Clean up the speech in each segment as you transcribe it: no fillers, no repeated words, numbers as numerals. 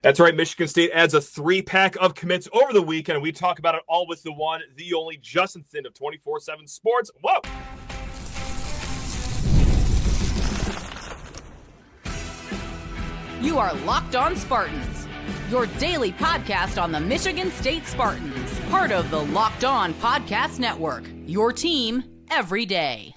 That's right. Michigan State adds a 3-pack of commits over the weekend. We talk about it all with the one, the only Justin Thind of 24/7 Sports. Whoa! You are Locked On Spartans, your daily podcast on the Michigan State Spartans, part of the Locked On Podcast Network, your team every day.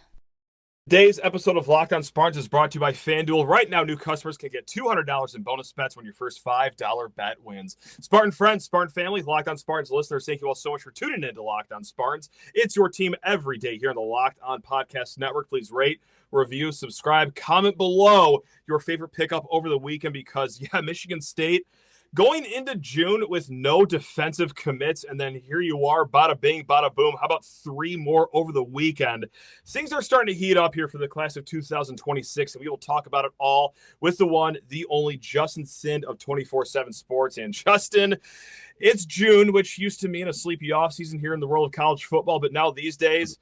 Today's episode of Locked On Spartans is brought to you by FanDuel. Right now, new customers can get $200 in bonus bets when your first $5 bet wins. Spartan friends, Spartan family, Locked On Spartans listeners, thank you all so much for tuning in to Locked On Spartans. It's your team every day here on the Locked On Podcast Network. Please rate, review, subscribe, comment below your favorite pickup over the weekend because, Michigan State going into June with no defensive commits, and then here you are, bada bing, bada boom. How about 3 more over the weekend? Things are starting to heat up here for the class of 2026, and we will talk about it all with the one, the only Justin Thind of 24/7 Sports. And Justin, it's June, which used to mean a sleepy offseason here in the world of college football, but now these days,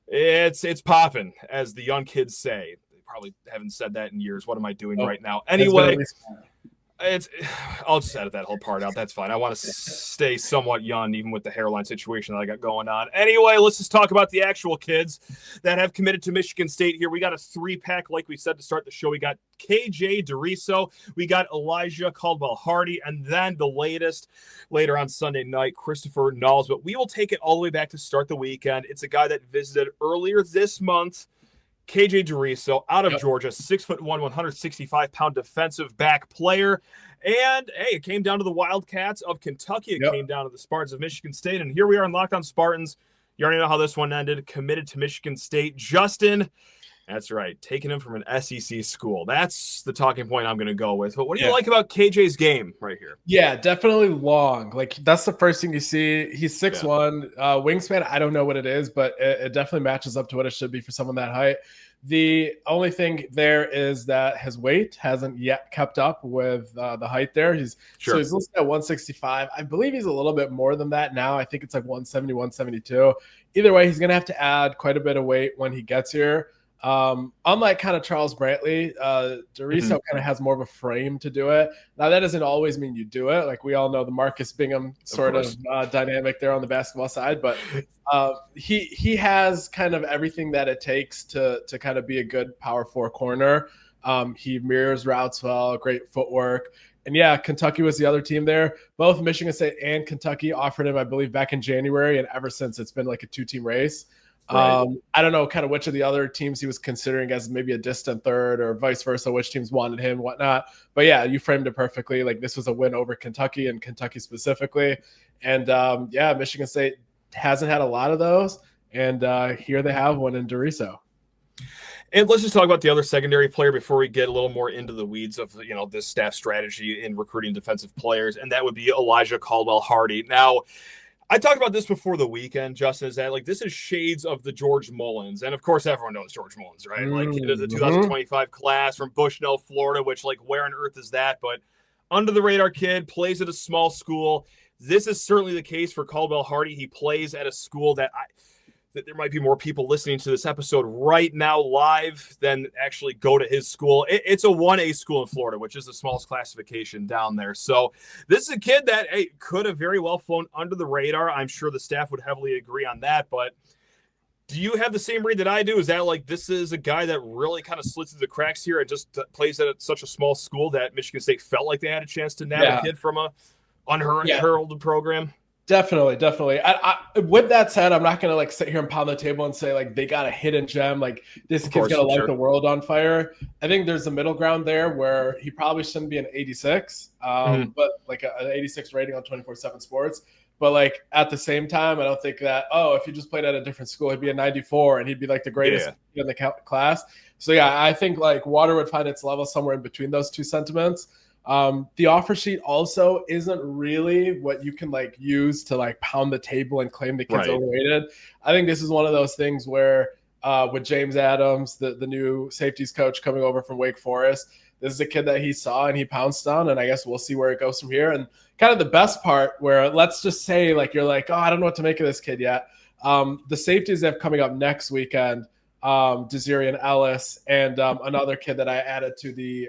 it's popping, as the young kids say. They probably haven't said that in years. What am I doing right now? Anyway, I'll just edit that whole part out. That's fine. I want to stay somewhat young, even with the hairline situation that I got going on. Anyway, let's just talk about the actual kids that have committed to Michigan State here. We got a 3-pack, like we said to start the show. We got KJ Deriso, we got Eliyjah Caldwell-Hardy, and then the latest later on Sunday night, Christopher Knauls. But we will take it all the way back to start the weekend. It's a guy that visited earlier this month. KJ Deriso out of Georgia, 6'1", 165-pound defensive back player. And, hey, it came down to the Wildcats of Kentucky. It came down to the Spartans of Michigan State. And here we are in Locked On Spartans. You already know how this one ended. Committed to Michigan State. Justin, that's right, taking him from an SEC school. That's the talking point I'm going to go with. But what do you like about KJ's game right here? Yeah, definitely long. Like, that's the first thing you see. He's 6'1". Wingspan, I don't know what it is, but it definitely matches up to what it should be for someone that height. The only thing there is that his weight hasn't yet kept up with the height there. So he's listed at 165. I believe he's a little bit more than that now. I think it's like 170, 172. Either way, he's going to have to add quite a bit of weight when he gets here. Unlike kind of Charles Brantley, Deriso kind of has more of a frame to do it. Now, that doesn't always mean you do it. Like we all know the Marcus Bingham sort of dynamic there on the basketball side, but he has kind of everything that it takes to kind of be a good power 4 corner. He mirrors routes well, great footwork. And yeah, Kentucky was the other team there. Both Michigan State and Kentucky offered him, I believe, back in January, and ever since it's been like a 2-team race. Right. I don't know kind of which of the other teams he was considering as maybe a distant third or vice versa, which teams wanted him, whatnot. But yeah, you framed it perfectly. Like this was a win over Kentucky and Kentucky specifically. And Michigan State hasn't had a lot of those. And here they have one in Deriso. And let's just talk about the other secondary player before we get a little more into the weeds of, this staff strategy in recruiting defensive players. And that would be Eliyjah Caldwell-Hardy. Now, I talked about this before the weekend, Justin, is that this is shades of the George Mullins. And of course, everyone knows George Mullins, right? It is the 2025 class from Bushnell, Florida, which where on earth is that? But under the radar kid, plays at a small school. This is certainly the case for Caldwell-Hardy. He plays at a school that there might be more people listening to this episode right now live than actually go to his school. It's a 1A school in Florida, which is the smallest classification down there. So this is a kid that could have very well flown under the radar. I'm sure the staff would heavily agree on that. But do you have the same read that I do? Is that this is a guy that really kind of slid through the cracks here and just plays at such a small school that Michigan State felt like they had a chance to nab a kid from a unheralded program? Definitely. I, with that said, I'm not going to sit here and pound the table and say they got a hidden gem. This kid's going to light the world on fire. I think there's a middle ground there where he probably shouldn't be an 86, but an 86 rating on 24/7 Sports. But at the same time, I don't think that, if he just played at a different school, he'd be a 94 and he'd be the greatest in the class. So yeah, I think water would find its level somewhere in between those two sentiments. The offer sheet also isn't really what you can use to pound the table and claim the kid's overrated. I think this is one of those things where with James Adams, the new safeties coach coming over from Wake Forest, this is a kid that he saw and he pounced on, and I guess we'll see where it goes from here. And kind of the best part where let's just say you're I don't know what to make of this kid yet. The safeties they have coming up next weekend, Desirian Ellis, and another kid that I added to the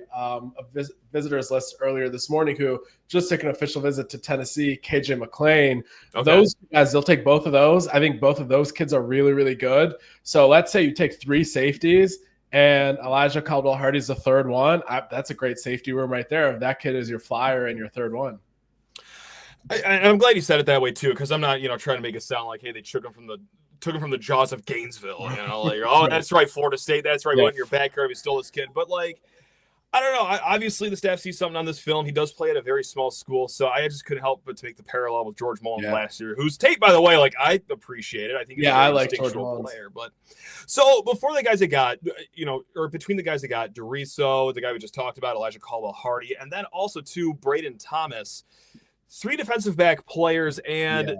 visitors list earlier this morning who just took an official visit to Tennessee, KJ McClain. Okay. Those guys, they'll take both of those. I think both of those kids are really, really good. So let's say you take 3 safeties and Eliyjah Caldwell-Hardy is the third one. That's a great safety room right there. If that kid is your flyer and your third one. I'm glad you said it that way too, because I'm not, trying to make it sound like, hey, they took him from the jaws of Gainesville, like, oh, that's right, Florida State, that's right, went in your backyard, we stole this kid. But like, I don't know. Obviously, the staff sees something on this film. He does play at a very small school, so I just couldn't help but to make the parallel with George Mullins last year, whose tape, by the way, like I appreciate it. I think I like George Mullins player. But so before the guys that got, or between the guys that got Deriso, the guy we just talked about, Eliyjah Caldwell-Hardy, and then also Braden Thomas. 3 defensive back players, and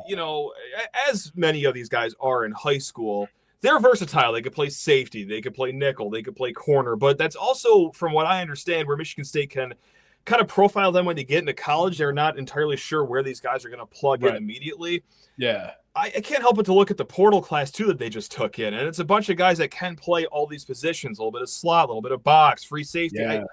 as many of these guys are in high school, they're versatile. They could play safety, they could play nickel, they could play corner, but that's also, from what I understand, where Michigan State can kind of profile them when they get into college. They're not entirely sure where these guys are going to plug in immediately. Yeah. I can't help but to look at the portal class too that they just took in, and it's a bunch of guys that can play all these positions, a little bit of slot, a little bit of box, free safety. Yeah.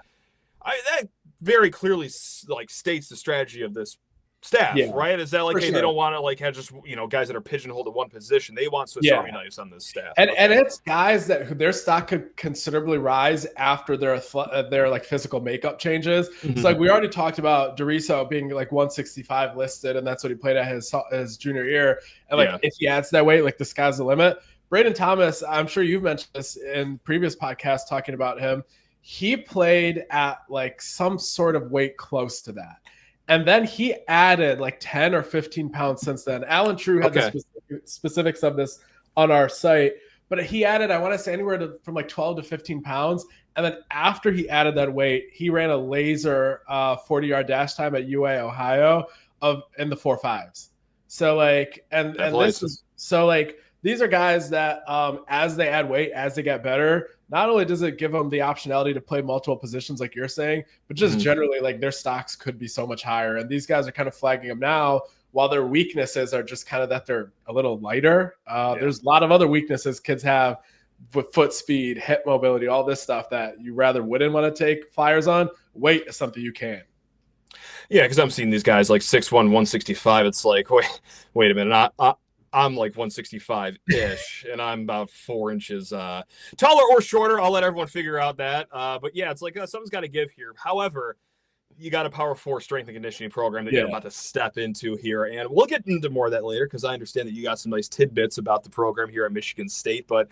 That very clearly states the strategy of this staff, right? Is that like, hey, they don't want to like have just guys that are pigeonholed to one position. They want Swiss Army knives on this staff, and it's guys that their stock could considerably rise after their like physical makeup changes. Mm-hmm. So like we already talked about Deriso being like 165 listed, and that's what he played at his junior year. And like if he adds that weight, like the sky's the limit. Braden Thomas, I'm sure you've mentioned this in previous podcasts talking about him. He played at like some sort of weight close to that. And then he added like 10 or 15 pounds since then. Alan True had the specifics of this on our site, but he added, I want to say anywhere from like 12 to 15 pounds. And then after he added that weight, he ran a laser 40-yard dash time at UA Ohio in the 4.5s. So like, and this is so like, these are guys that as they add weight, as they get better, not only does it give them the optionality to play multiple positions like you're saying, but just generally like their stocks could be so much higher. And these guys are kind of flagging them now, while their weaknesses are just kind of that they're a little lighter. There's a lot of other weaknesses kids have with foot speed, hip mobility, all this stuff that you rather wouldn't want to take flyers on. Weight is something you can. Yeah, because I'm seeing these guys like 6'1", 165. It's like, wait a minute. I'm like 165-ish, and I'm about 4 inches taller or shorter. I'll let everyone figure out that. But yeah, it's like something's got to give here. However, you got a Power 4 strength and conditioning program that you're about to step into here. And we'll get into more of that later, because I understand that you got some nice tidbits about the program here at Michigan State. But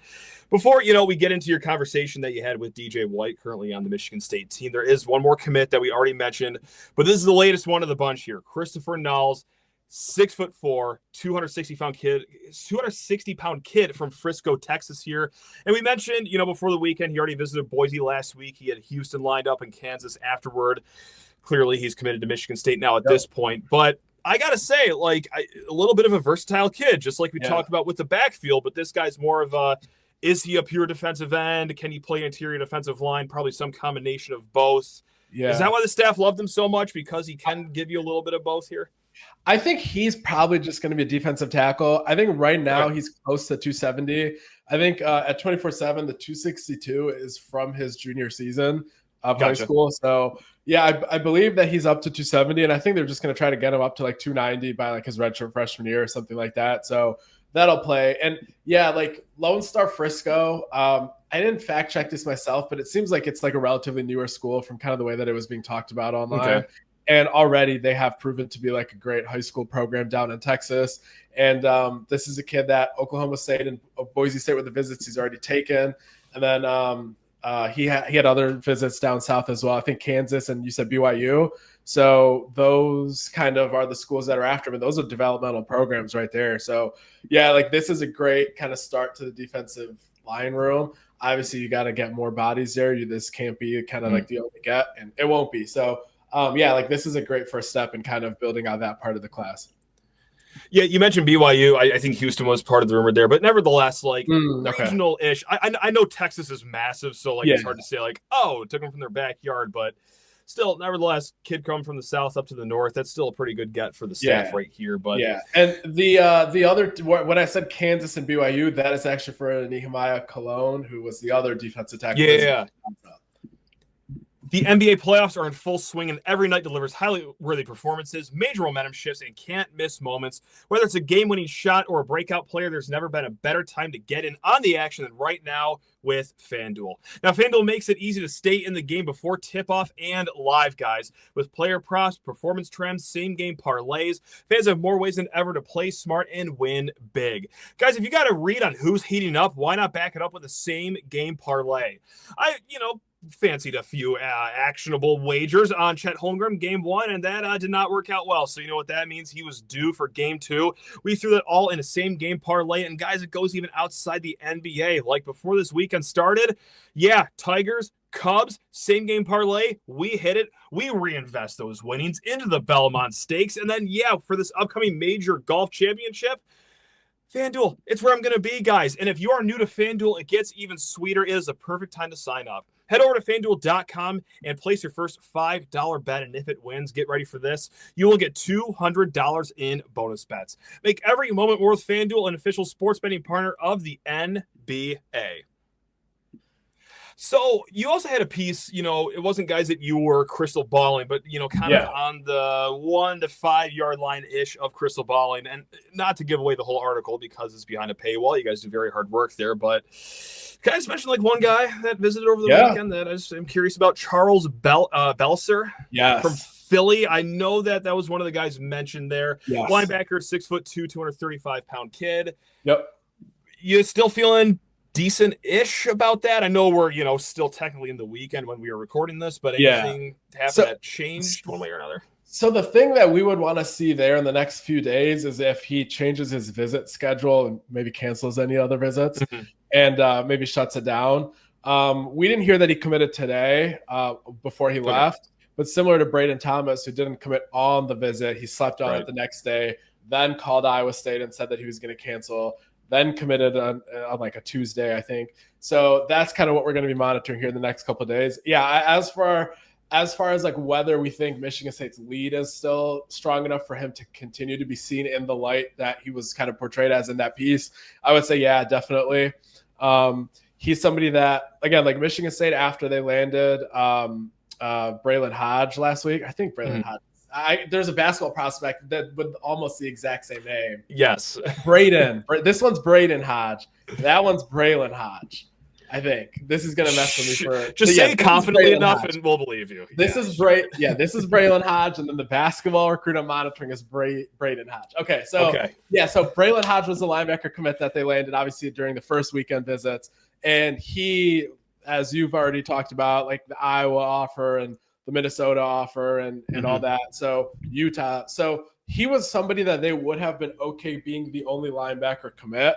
before, we get into your conversation that you had with DJ White, currently on the Michigan State team, there is one more commit that we already mentioned, but this is the latest one of the bunch here. Christopher Knauls, 6'4", 260-pound kid from Frisco, Texas here. And we mentioned, before the weekend, he already visited Boise last week. He had Houston lined up in Kansas afterward. Clearly, he's committed to Michigan State now at this point. But I got to say, like, a little bit of a versatile kid, just like we talked about with the backfield. But this guy's more of a, is he a pure defensive end? Can he play interior defensive line? Probably some combination of both. Yeah. Is that why the staff loved him so much? Because he can give you a little bit of both here? I think he's probably just going to be a defensive tackle. I think right now he's close to 270. I think at 24/7, the 262 is from his junior season of high school. So yeah, I believe that he's up to 270, and I think they're just going to try to get him up to like 290 by like his redshirt freshman year or something like that. So that'll play. And yeah, like Lone Star Frisco, I didn't fact check this myself, but it seems like it's like a relatively newer school from kind of the way that it was being talked about online. Okay. And already they have proven to be like a great high school program down in Texas. And this is a kid that Oklahoma State and Boise State with the visits he's already taken. And then he had other visits down south as well. I think Kansas, and you said BYU. So those kind of are the schools that are after him. And those are developmental programs right there. So yeah, like this is a great kind of start to the defensive line room. Obviously you got to get more bodies there. This can't be kind of like the only get, and it won't be. So yeah, like this is a great first step in kind of building out that part of the class. Yeah, you mentioned BYU. I think Houston was part of the rumor there, but nevertheless, like regional-ish. I know Texas is massive, so like it's hard to say like, oh, it took them from their backyard, but still, nevertheless, kid come from the south up to the north. That's still a pretty good get for the staff right here. But and the other, when I said Kansas and BYU, that is actually for Nehemiah Cologne, who was the other defensive tackle. Yeah. The NBA playoffs are in full swing, and every night delivers highly worthy performances, major momentum shifts, and can't-miss moments. Whether it's a game-winning shot or a breakout player, there's never been a better time to get in on the action than right now with FanDuel. Now, FanDuel makes it easy to stay in the game before tip-off and live, guys. With player props, performance trends, same-game parlays, fans have more ways than ever to play smart and win big. Guys, if you got a read on who's heating up, why not back it up with the same-game parlay? Fancied a few actionable wagers on Chet Holmgren game 1, and that did not work out well. So you know what that means? He was due for game 2. We threw that all in a same game parlay, and guys, it goes even outside the NBA. Like before this weekend started, Tigers, Cubs, same game parlay. We hit it. We reinvest those winnings into the Belmont Stakes, and then for this upcoming major golf championship, FanDuel, it's where I'm going to be, guys. And if you are new to FanDuel, it gets even sweeter. It is a perfect time to sign up. Head over to FanDuel.com and place your first $5 bet, and if it wins, get ready for this. You will get $200 in bonus bets. Make every moment worth FanDuel, an official sports betting partner of the NBA. So you also had a piece, it wasn't guys that you were crystal balling, but, kind of on the 1 to 5 yard line-ish of crystal balling. And not to give away the whole article because it's behind a paywall. You guys do very hard work there. But can I just mention one guy that visited over the weekend that I just am curious about? Charles Belser from Philly. I know that was one of the guys mentioned there. Yes. Linebacker, 6'2", 235-pound kid. Yep. You still feeling decent-ish about that? I know we're, still technically in the weekend when we are recording this, but anything that changed one way or another? So the thing that we would want to see there in the next few days is if he changes his visit schedule and maybe cancels any other visits and maybe shuts it down. We didn't hear that he committed today before he left, but similar to Braden Thomas, who didn't commit on the visit, he slept on it the next day, then called Iowa State and said that he was going to cancel, then committed on a Tuesday, I think. So that's kind of what we're going to be monitoring here in the next couple of days. Yeah, as far as whether we think Michigan State's lead is still strong enough for him to continue to be seen in the light that he was kind of portrayed as in that piece, I would say, definitely. He's somebody that, again, like Michigan State, after they landed Braylon Hodge last week, I think Braylon Hodge, there's a basketball prospect that with almost the exact same name. Yes. Braden. This one's Braden Hodge. That one's Braylon Hodge. I think this is going to mess with me for just say it confidently enough and we'll believe you. This is Braylon Hodge, and then the basketball recruit I'm monitoring is Braden Hodge. So Braylon Hodge was the linebacker commit that they landed obviously during the first weekend visits, and he, as you've already talked about, like the Iowa offer and the Minnesota offer and all that. So Utah. So he was somebody that they would have been okay being the only linebacker commit,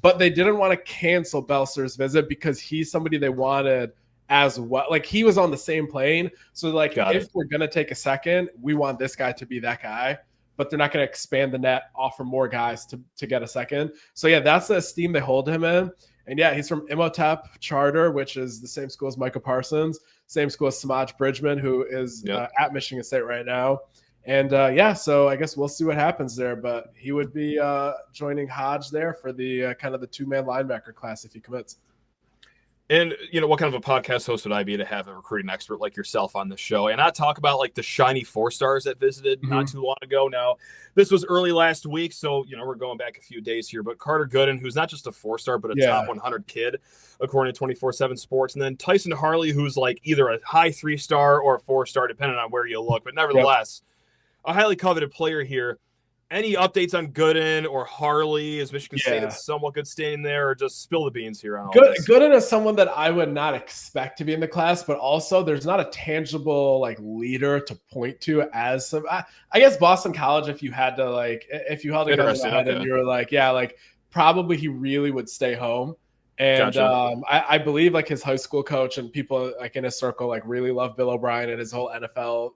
but they didn't want to cancel Belser's visit because he's somebody they wanted as well. Like he was on the same plane. So if we're going to take a second, we want this guy to be that guy, but they're not going to expand the net, offer more guys to get a second. So that's the esteem they hold him in. And he's from Imhotep Charter, which is the same school as Micah Parsons, same school as Samaj Bridgman, who is at Michigan State right now. And so I guess we'll see what happens there. But he would be joining Hodge there for the kind of the two-man linebacker class if he commits. And, what kind of a podcast host would I be to have a recruiting expert like yourself on the show? And I talk about the shiny 4-stars that visited not too long ago. Now, this was early last week, so, we're going back a few days here. But Carter Gooden, who's not just a 4-star, but a top 100 kid, according to 24/7 Sports. And then Tyson Harley, who's either a high 3-star or a 4-star, depending on where you look. But nevertheless, a highly coveted player here. Any updates on Gooden or Harley? Is Michigan State in somewhat good standing there, or just spill the beans here on all this? Gooden is someone that I would not expect to be in the class, but also there's not a tangible leader to point to as some. I guess Boston College, if you had to if you held a gun to the head and you were probably he really would stay home. And I believe his high school coach and people in his circle really love Bill O'Brien and his whole NFL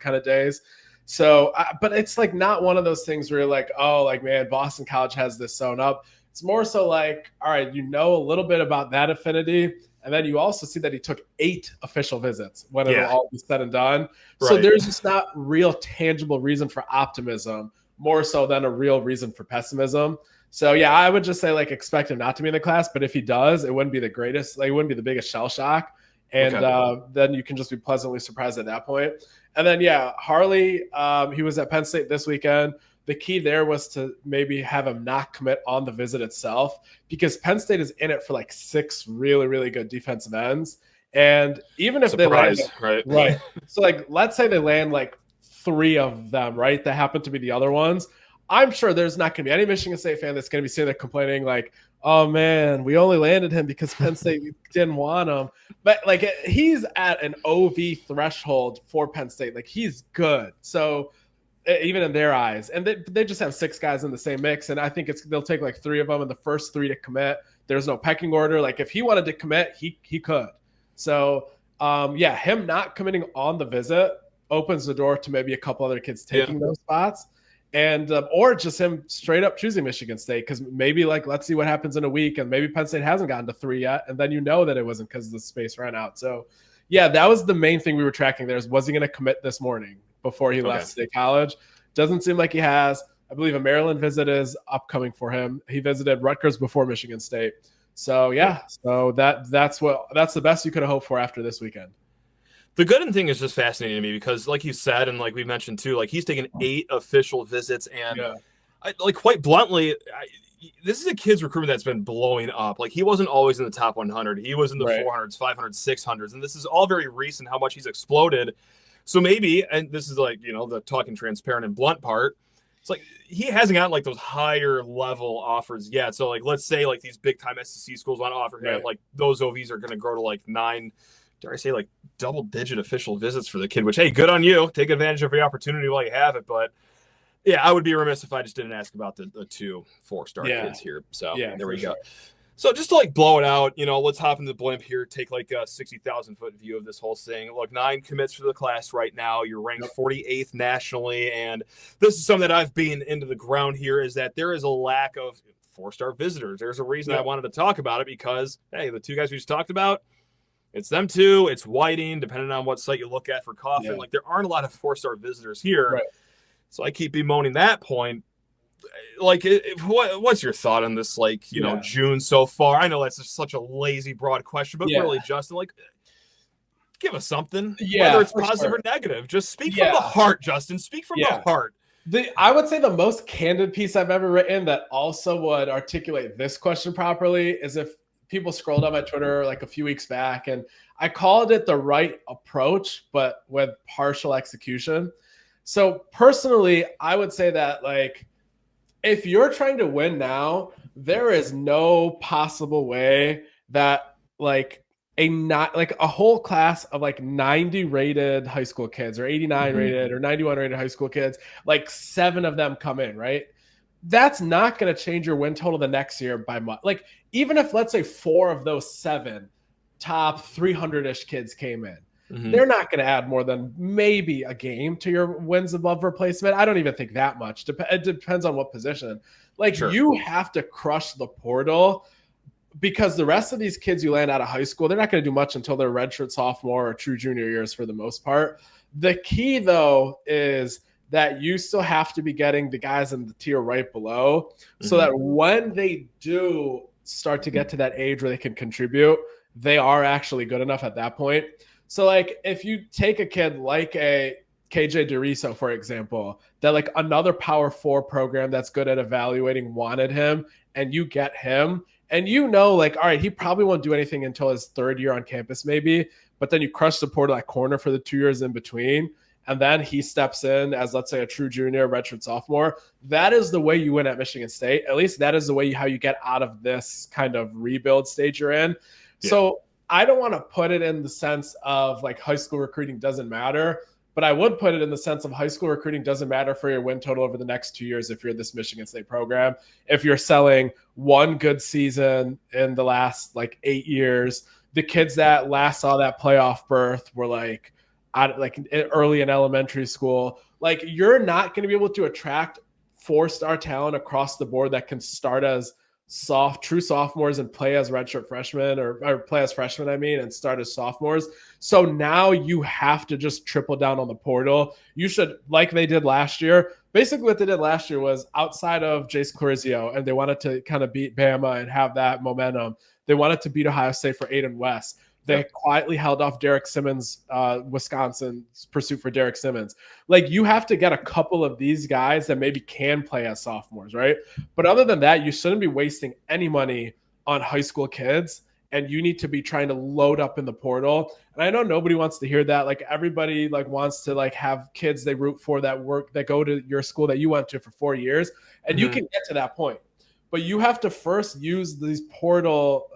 kind of days. So, but it's not one of those things where you're man, Boston College has this sewn up. It's more so all right, a little bit about that affinity. And then you also see that he took 8 official visits when it'll all be said and done. So Right. there's just not real tangible reason for optimism, more so than a real reason for pessimism. So yeah, I would just say like expect him not to be in the class, but if he does, it wouldn't be the greatest, like it wouldn't be the biggest shell shock. And then you can just be pleasantly surprised at that point. And then yeah, Harley, he was at Penn State this weekend. The key there was to maybe have him not commit on the visit itself, because Penn State is in it for like 6 really, really good defensive ends. And even if they land, right. So like, let's say they land like 3 of them, right? That happen to be the other ones. I'm sure there's not going to be any Michigan State fan that's going to be sitting there complaining like, oh man, we only landed him because Penn State didn't want him. But like, he's at an OV threshold for Penn State. Like he's good. So even in their eyes, and they just have 6 guys in the same mix. And I think they'll take like 3 of them, and the first 3 to commit. There's no pecking order. Like if he wanted to commit, he could. So yeah, him not committing on the visit opens the door to maybe a couple other kids taking those spots. And or just him straight up choosing Michigan State, because maybe like let's see what happens in a week, and maybe Penn State hasn't gotten to 3 yet, and then you know that it wasn't because the space ran out. So yeah, that was the main thing we were tracking there, is was he going to commit this morning before he left State College? Doesn't seem like he has. I believe a Maryland visit is upcoming for him. He visited Rutgers before Michigan State. So yeah, so that's the best you could have hoped for after this weekend. The Gooden thing is just fascinating to me because, like you said, and like we mentioned too, like he's taken 8 official visits, and like quite bluntly, this is a kid's recruitment that's been blowing up. Like he wasn't always in the top 100; he was in the 400s, 500s, 600s, and this is all very recent how much he's exploded. So maybe, and this is like the talking transparent and blunt part, it's like he hasn't gotten like those higher level offers yet. So like let's say like these big time SEC schools want to offer him, like those OVs are going to grow to like 9. Dare I say like double-digit official visits for the kid, which, hey, good on you. Take advantage of the opportunity while you have it. But, yeah, I would be remiss if I just didn't ask about the 2 4-star kids here. So there we go. So just to, like, blow it out, let's hop into the blimp here, take, like, a 60,000-foot view of this whole thing. Look, 9 commits for the class right now. You're ranked 48th nationally. And this is something that I've been into the ground here, is that there is a lack of 4-star visitors. There's a reason I wanted to talk about it because, hey, the 2 guys we just talked about, it's them 2. It's Whiting, depending on what site you look at for Coffin. Like there aren't a lot of 4-star visitors here, so I keep bemoaning that point. Like, what's your thought on this? Like, June so far. I know that's just such a lazy, broad question, but really, Justin, like, give us something. Whether it's positive or negative, just speak from the heart, Justin. Speak from the heart. I would say the most candid piece I've ever written that also would articulate this question properly is if people scrolled up my Twitter like a few weeks back, and I called it the right approach, but with partial execution. So personally, I would say that like, if you're trying to win now, there is no possible way that like a whole class of like 90 rated high school kids or 89 rated or 91 rated high school kids, like 7 of them come in, right? That's not going to change your win total the next year by much. Like, even if, let's say, 4 of those 7 top 300-ish kids came in, they're not going to add more than maybe a game to your wins above replacement. I don't even think that much. It depends on what position. Like, you have to crush the portal, because the rest of these kids you land out of high school, they're not going to do much until their redshirt sophomore or true junior years for the most part. The key, though, is that you still have to be getting the guys in the tier right below so that when they do start to get to that age where they can contribute, they are actually good enough at that point. So like if you take a kid like a KJ Deriso, for example, that like another Power 4 program that's good at evaluating wanted him, and you get him, and like, all right, he probably won't do anything until his 3rd year on campus maybe, but then you crush the portal at corner for the 2 years in between, and then he steps in as, let's say, a true junior, redshirt sophomore. That is the way you win at Michigan State. At least that is the way how you get out of this kind of rebuild stage you're in. Yeah. So I don't want to put it in the sense of like high school recruiting doesn't matter, but I would put it in the sense of high school recruiting doesn't matter for your win total over the next 2 years if you're this Michigan State program. If you're selling one good season in the last like 8 years, the kids that last saw that playoff berth were like early in elementary school. Like, you're not going to be able to attract 4-star talent across the board that can start as true sophomores and play as redshirt freshmen or play as freshmen, and start as sophomores. So now you have to just triple down on the portal. You should, like they did last year. Basically what they did last year was, outside of Jace Clarizio, and they wanted to kind of beat Bama and have that momentum, they wanted to beat Ohio State for Aiden West. They quietly held off Derek Simmons, Wisconsin's pursuit for Derek Simmons. Like, you have to get a couple of these guys that maybe can play as sophomores, right? But other than that, you shouldn't be wasting any money on high school kids, and you need to be trying to load up in the portal. And I know nobody wants to hear that. Like, everybody wants to have kids they root for that go to your school that you went to for 4 years, and you can get to that point. But you have to first use these portal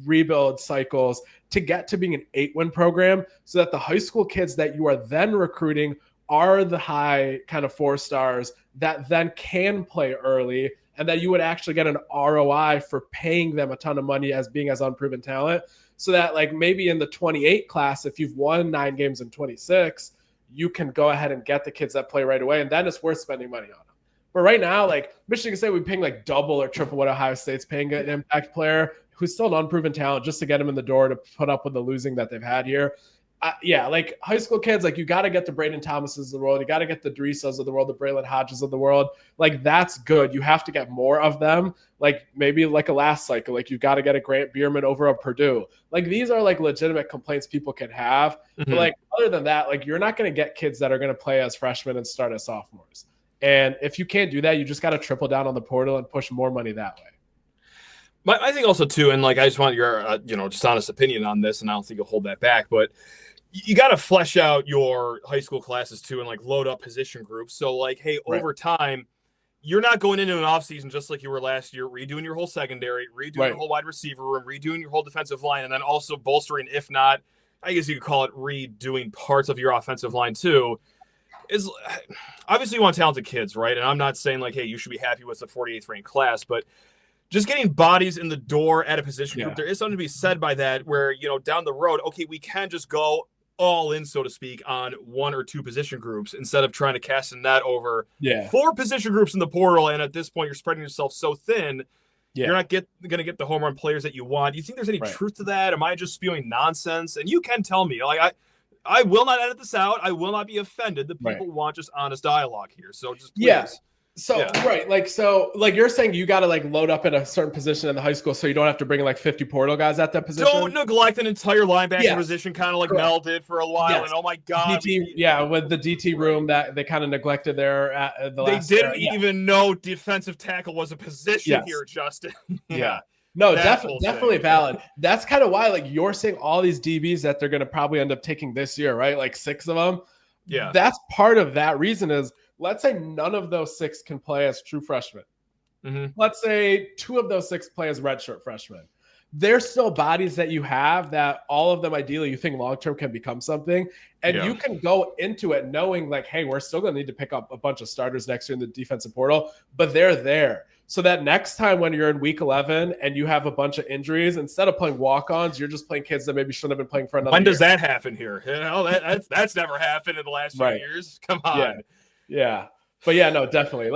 rebuild cycles to get to being an 8-win program, so that the high school kids that you are then recruiting are the high kind of 4 stars that then can play early, and that you would actually get an ROI for paying them a ton of money as being as unproven talent. So that maybe in the 28 class, if you've won 9 games in 26, you can go ahead and get the kids that play right away. And then it's worth spending money on them. But right now, Michigan State, we're paying double or triple what Ohio State's paying an impact player who's still an unproven talent, just to get him in the door to put up with the losing that they've had here. High school kids, you got to get the Braden Thomases of the world. You got to get the Derisos of the world, the Braylon Hodges of the world. That's good. You have to get more of them. Maybe a last cycle, you got to get a Grant Bierman over a Purdue. These are legitimate complaints people can have. Mm-hmm. But other than that, you're not going to get kids that are going to play as freshmen and start as sophomores. And if you can't do that, you just got to triple down on the portal and push more money that way. I think also too, and I just want your just honest opinion on this, and I don't think you'll hold that back, but you got to flesh out your high school classes too, and load up position groups. So hey, over time, you're not going into an offseason just like you were last year, redoing your whole secondary, redoing your whole wide receiver room, redoing your whole defensive line, and then also bolstering, if not, I guess you could call it redoing parts of your offensive line too. Is obviously you want talented kids, right? And I'm not saying hey, you should be happy with the 48th ranked class, but just getting bodies in the door at a position group, there is something to be said by that, where down the road, okay, we can just go all in, so to speak, on 1 or 2 position groups instead of trying to cast a net over 4 position groups in the portal. And at this point, you're spreading yourself so thin, you're not going to get the home run players that you want. Do you think there's any truth to that? Am I just spewing nonsense? And you can tell me, I will not edit this out. I will not be offended. The people want just honest dialogue here. So just please. Yeah. So you're saying you got to load up in a certain position in the high school, so you don't have to bring 50 portal guys at that position. Don't neglect an entire linebacker position, kind of Mel did for a while. Yes. And oh my God, with the DT room that they kind of neglected there at the last. They didn't even know defensive tackle was a position here, Justin. No, definitely valid. That's kind of why you're seeing all these DBs that they're going to probably end up taking this year, right? 6 of them. Yeah, that's part of that reason is, let's say none of those 6 can play as true freshmen. Mm-hmm. Let's say 2 of those 6 play as redshirt freshmen. There's still bodies that you have that all of them ideally you think long-term can become something. And you can go into it knowing hey, we're still going to need to pick up a bunch of starters next year in the defensive portal, but they're there. So that next time when you're in week 11 and you have a bunch of injuries, instead of playing walk-ons, you're just playing kids that maybe shouldn't have been playing for another year. When does that happen here? That's never happened in the last few years. Come on. Yeah. But no, definitely.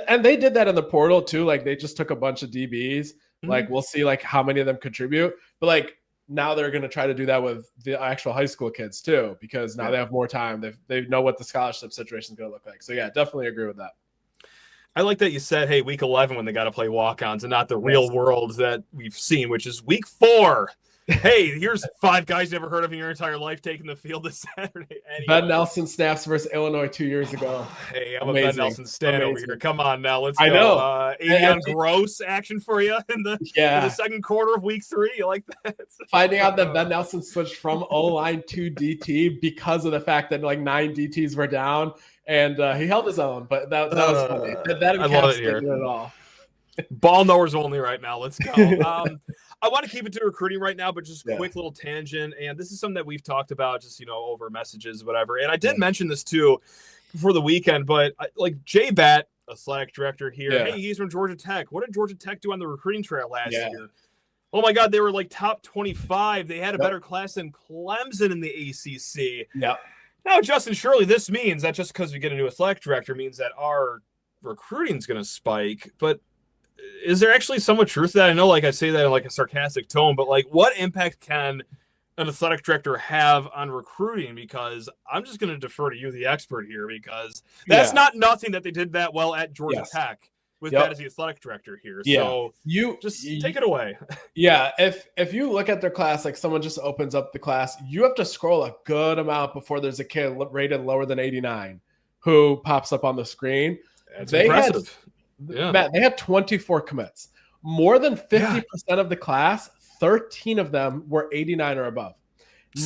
And they did that in the portal too. They just took a bunch of DBs. Mm-hmm. We'll see how many of them contribute. But now they're going to try to do that with the actual high school kids too, because now they have more time. They know what the scholarship situation is going to look like. So definitely agree with that. I like that you said, hey, week 11 when they got to play walk-ons and not the real world that we've seen, which is week 4. Hey, here's 5 guys you never heard of in your entire life taking the field this Saturday. Anyway. Ben Nelson snaps versus Illinois 2 years ago. Hey, I'm a Ben Nelson stan over here. Come on now, let's go. I know. Avion Gross action for you in the second quarter of week 3. You like that? Finding out that Ben Nelson switched from O-line to DT because of the fact that 9 DTs were down, and he held his own. But that was funny. That I love it here. At all. Ball knowers only right now. Let's go. I want to keep it to recruiting right now, but just a quick little tangent. And this is something that we've talked about just, over messages, whatever. And I did mention this too before the weekend, but J Batt, athletic director here. Yeah. Hey, he's from Georgia Tech. What did Georgia Tech do on the recruiting trail last year? Oh my God, they were top 25. They had a better class than Clemson in the ACC. Yeah. Now, Justin, surely this means that just because we get a new athletic director means that our recruiting is going to spike. But is there actually somewhat truth to that? I know, like, I say that in like a sarcastic tone, but like, what impact can an athletic director have on recruiting? Because I'm just going to defer to you, the expert here, because that's not nothing that they did that well at Georgia Tech with that as the athletic director here. So you take it away. Yeah. If you look at their class, like someone just opens up the class, you have to scroll a good amount before there's a kid rated lower than 89 who pops up on the screen. That's impressive. Matt, they had 24 commits. More than 50% of the class, 13 of them were 89 or above.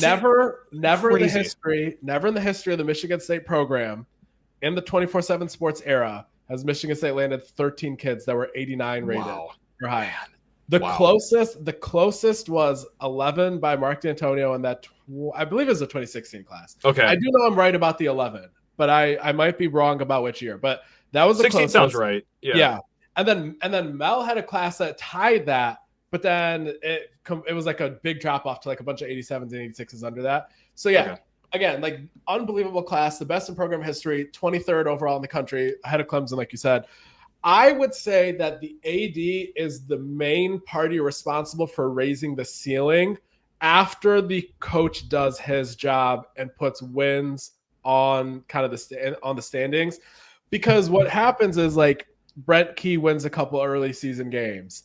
Never in the history of the Michigan State program in the 24/7 sports era has Michigan State landed 13 kids that were 89 rated or higher. The closest was 11 by Mark D'Antonio in that I believe it was a 2016 class. Okay. I do know I'm right about the 11, but I might be wrong about which year. But that was the 16 closest. sounds right. Yeah. And then Mel had a class that tied that, but then it was like a big drop off to like a bunch of 87s and 86s under that. So again, like unbelievable class, the best in program history, 23rd overall in the country, ahead of Clemson, like you said. I would say that the AD is the main party responsible for raising the ceiling after the coach does his job and puts wins on kind of the standings. Because what happens is like Brent Key wins a couple early season games.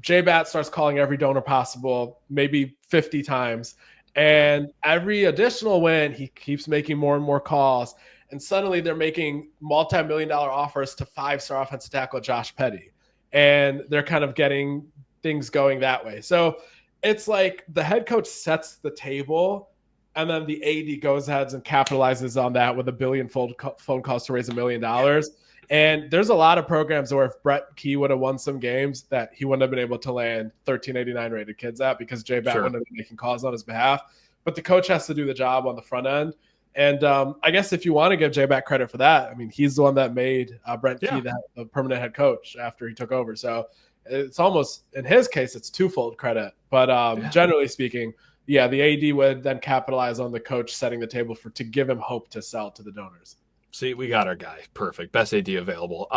J Batt starts calling every donor possible, maybe 50 times. And every additional win, he keeps making more and more calls. And suddenly they're making multi-million-dollar offers to 5-star offensive tackle Josh Petty. And they're kind of getting things going that way. So it's like the head coach sets the table, and then the AD goes ahead and capitalizes on that with a billion phone calls to raise $1 million. And there's a lot of programs where if Brett Key would have won some games that he wouldn't have been able to land 1389 rated kids at because J Batt wouldn't have been making calls on his behalf. But the coach has to do the job on the front end. And I guess if you want to give J Batt credit for that, I mean, he's the one that made Brent Key the permanent head coach after he took over. So it's almost, in his case, it's twofold credit. But generally speaking, the AD would then capitalize on the coach setting the table to give him hope to sell to the donors. See, we got our guy. Perfect. Best AD available.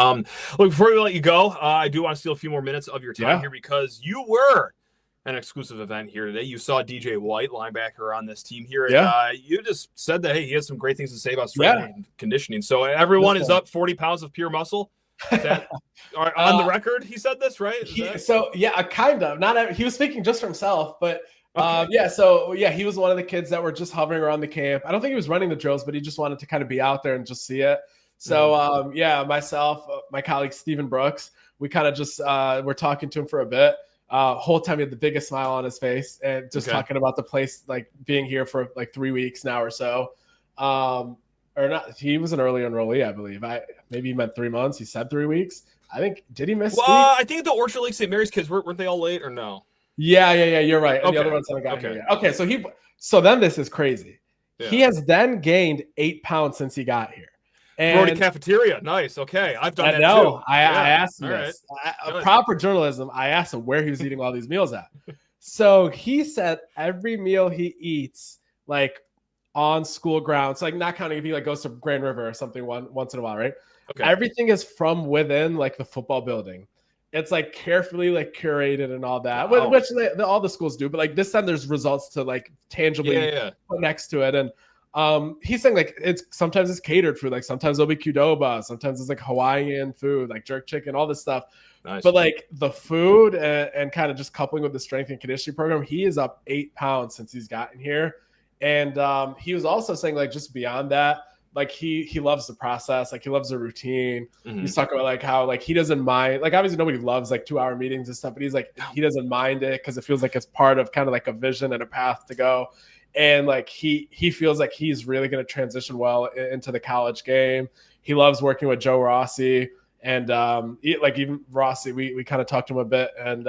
Look, before we let you go, I do want to steal a few more minutes of your time here because you were an exclusive event here today. You saw DJ White, linebacker on this team here. And, you just said that, hey, he has some great things to say about strength and conditioning. So everyone is up 40 pounds of pure muscle. Is that, on the record, he said this, right? Kind of. He was speaking just for himself, but he was one of the kids that were just hovering around the camp. I don't think he was running the drills, but he just wanted to kind of be out there and just see it. So myself, my colleague Stephen Brooks, we kind of just were talking to him for a bit. Whole time he had the biggest smile on his face and just talking about the place, like being here for like 3 weeks now or so. Or not, he was an early enrollee, I believe. Maybe he meant 3 months. He said 3 weeks. I think, did he miss? I think the Orchard Lake St. Mary's kids weren't they all late or no? Yeah, you're right. And the other ones haven't gotten here yet. Okay, so then this is crazy. Yeah. He has then gained 8 pounds since he got here. And Brody Cafeteria, nice. Okay, I've done that too. I asked him this. Proper journalism. I asked him where he was eating all these meals at. So he said every meal he eats, like on school grounds, like not counting if he like goes to Grand River or something once in a while, right? Okay. Everything is from within like the football building. It's like carefully like curated and all that, which all the schools do. But like this time, there's results to like tangibly put next to it. And he's saying like sometimes it's catered food, like sometimes there'll be Qdoba, sometimes it's like Hawaiian food, like jerk chicken, all this stuff. Nice. But like the food and kind of just coupling with the strength and conditioning program, he is up 8 pounds since he's gotten here. And he was also saying like just beyond that, like he loves the process, like he loves the routine. He's talking about like how like he doesn't mind, like obviously nobody loves like 2-hour meetings and stuff, but he's like he doesn't mind it because it feels like it's part of kind of like a vision and a path to go. And like he feels like he's really going to transition well into the college game. He loves working with Joe Rossi and like even Rossi, we kind of talked to him a bit, and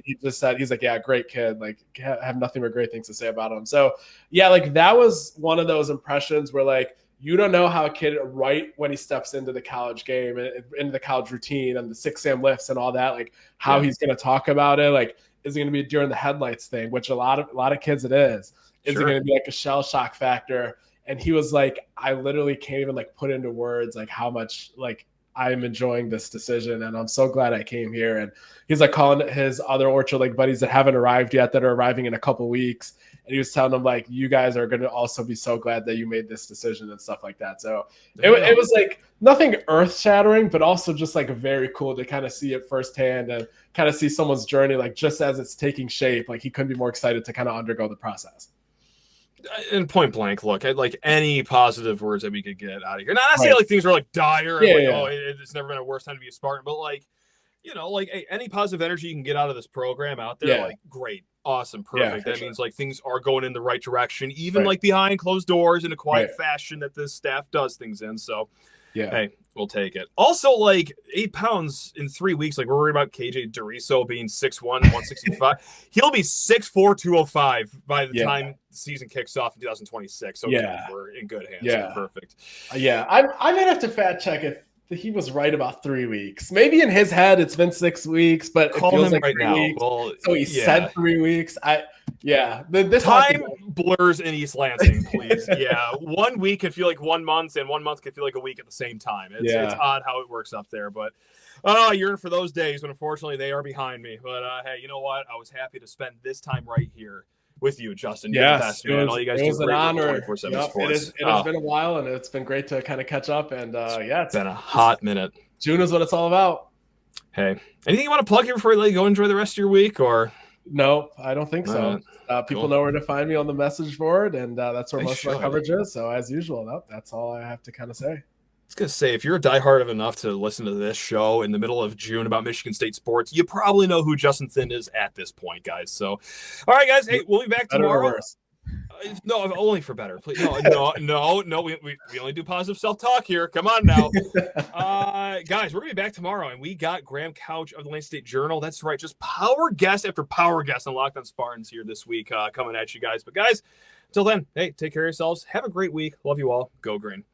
he just said he's like, yeah, great kid, like have nothing but great things to say about him. So yeah, like that was one of those impressions where like you don't know how a kid right when he steps into the college game and into the college routine and the 6 a.m. lifts and all that, like how he's going to talk about it. Like, is it going to be during the headlights thing, which a lot of kids it is. Is it going to be like a shell shock factor? And he was like, I literally can't even like put into words like how much like I'm enjoying this decision, and I'm so glad I came here. And he's like calling his other Orchard Lake buddies that haven't arrived yet, that are arriving in a couple weeks. And he was telling them, like, you guys are going to also be so glad that you made this decision and stuff like that. So it was like nothing earth shattering, but also just like very cool to kind of see it firsthand and kind of see someone's journey, like just as it's taking shape. Like he couldn't be more excited to kind of undergo the process. And point blank, look, at like any positive words that we could get out of here. Not saying like things are like dire, and oh, it's never been a worse time to be a Spartan, but like, you know, like any positive energy you can get out of this program out there, like great, awesome, perfect. That means like things are going in the right direction, even like behind closed doors in a quiet fashion that this staff does things in. So hey, we'll take it. Also, like 8 pounds in 3 weeks. Like we're worried about KJ Deriso being 6'1", 165. He'll be 6'4", 205 by the time the season kicks off in 2026. So we're in good hands. Yeah, perfect. I might have to fact check if he was right about 3 weeks. Maybe in his head it's been 6 weeks, but call it feels him like right 3 now. weeks. Well, so he said 3 weeks. This time blurs in East Lansing, please. 1 week can feel like 1 month, and 1 month can feel like a week at the same time. It's odd how it works up there, but yearn for those days when unfortunately they are behind me. But hey, you know what? I was happy to spend this time right here with you, Justin. You're the best, man. All you guys do great an honor. 24/7 sports. It has been a while, and it's been great to kind of catch up. And it's been a hot minute. June is what it's all about. Hey, anything you want to plug here before we let you go enjoy the rest of your week, or? No, I don't think so. People know where to find me on the message board, and that's where most of my coverage is. So as usual, that's all I have to kind of say. I was going to say, if you're diehard enough to listen to this show in the middle of June about Michigan State sports, you probably know who Justin Thin is at this point, guys. So, all right, guys. Hey, we'll be back tomorrow. No, only for better. Please. No. We only do positive self-talk here. Come on now. Guys, we're going to be back tomorrow, and we got Graham Couch of the Lansing State Journal. That's right. Just power guest after power guest on Locked On Spartans here this week coming at you guys. But, guys, until then, hey, take care of yourselves. Have a great week. Love you all. Go Green.